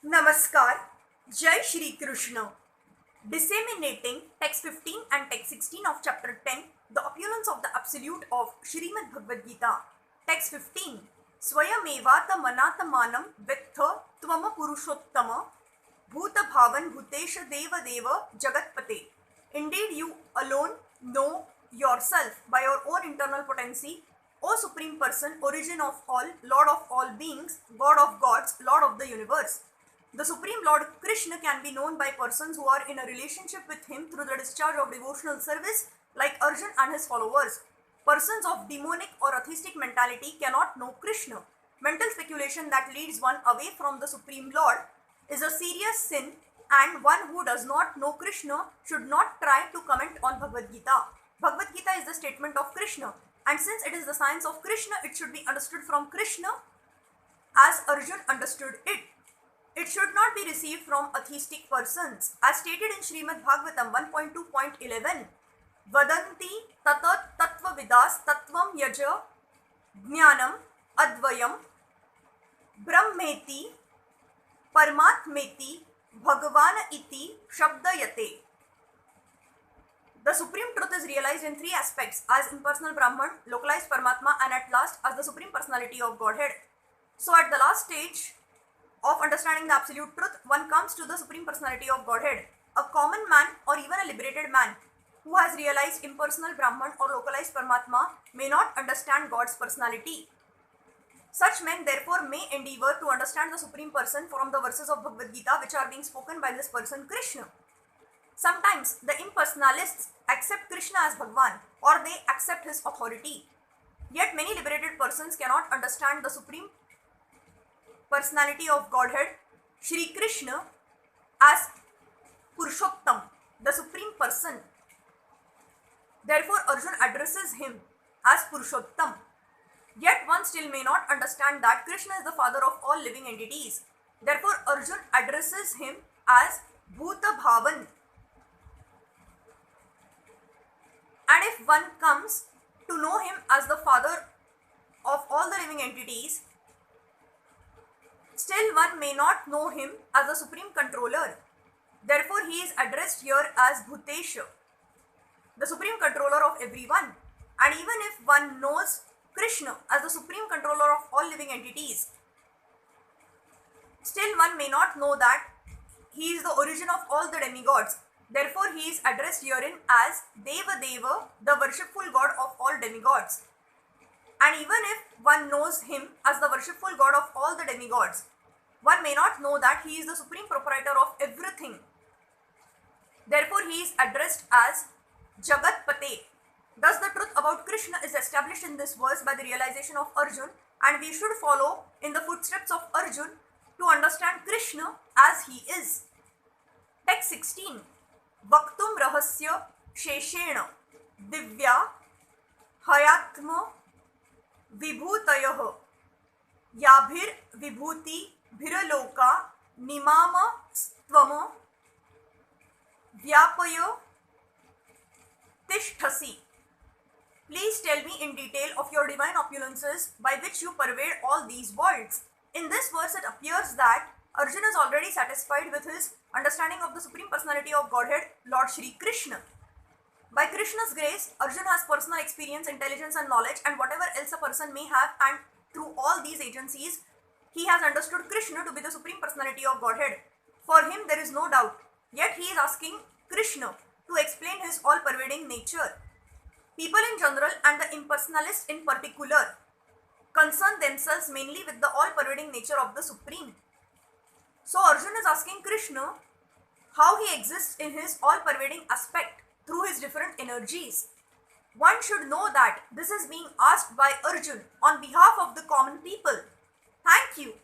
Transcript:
Namaskar, Jai Shri Krishna. Disseminating text 15 and text 16 of chapter 10, the opulence of the absolute of Shrimad Bhagavad Gita. Text 15. Swayamevata manatamanam vittha tvama purushottama bhuta bhavan bhutesha deva deva jagatpate. Indeed, you alone know yourself by your own internal potency, O Supreme Person, origin of all, Lord of all beings, God of gods, Lord of the universe. The Supreme Lord Krishna can be known by persons who are in a relationship with him through the discharge of devotional service like Arjun and his followers. Persons of demonic or atheistic mentality cannot know Krishna. Mental speculation that leads one away from the Supreme Lord is a serious sin, and one who does not know Krishna should not try to comment on Bhagavad Gita. Bhagavad Gita is the statement of Krishna, and since it is the science of Krishna, it should be understood from Krishna as Arjun understood it. It should not be received from atheistic persons. As stated in Srimad Bhagavatam 1.2.11, Vadanti tatat tattva vidas tattvam yaja jnanam advayam brahmeti parmatmeti bhagavan iti shabdayate. The supreme truth is realized in three aspects: as impersonal Brahman, localized Paramatma, and at last as the supreme personality of Godhead. So at the last stage of understanding the absolute truth, one comes to the supreme personality of Godhead. A common man or even a liberated man who has realized impersonal Brahman or localized Paramatma may not understand God's personality. Such men therefore may endeavor to understand the supreme person from the verses of Bhagavad Gita which are being spoken by this person Krishna. Sometimes the impersonalists accept Krishna as Bhagwan, or they accept his authority. Yet many liberated persons cannot understand the supreme personality of Godhead, Shri Krishna, as Purushottam, the supreme person. Therefore Arjun addresses him as Purushottam. Yet one still may not understand that Krishna is the father of all living entities. Therefore Arjun addresses him as Bhuta Bhavan. And if one comes to know him as the father of all the living entities, still one may not know him as the supreme controller. Therefore he is addressed here as Bhutesha, the supreme controller of everyone. And even if one knows Krishna as the supreme controller of all living entities, still one may not know that he is the origin of all the demigods. Therefore he is addressed herein as Deva Deva, the worshipful god of all demigods. And even if one knows him as the worshipful god of all the demigods, one may not know that he is the supreme proprietor of everything. Therefore he is addressed as Jagatpate. Thus the truth about Krishna is established in this verse by the realization of Arjun, and we should follow in the footsteps of Arjun to understand Krishna as he is. Text 16. Vaktum rahasya sheshena divya hayatma vibhutayah yabhir vibhuti bhiraloka nimama stvama vyapaya tishthasi. Please tell me in detail of your divine opulences by which you pervade all these worlds. In this verse it appears that Arjuna is already satisfied with his understanding of the Supreme Personality of Godhead, Lord Shri Krishna. By Krishna's grace, Arjuna has personal experience, intelligence and knowledge, and whatever else a person may have, and through all these agencies, he has understood Krishna to be the Supreme Personality of Godhead. For him there is no doubt, yet he is asking Krishna to explain his all-pervading nature. People in general and the impersonalists in particular concern themselves mainly with the all-pervading nature of the Supreme. So Arjuna is asking Krishna how he exists in his all-pervading aspect through his different energies. One should know that this is being asked by Arjuna on behalf of the common people. Thank you.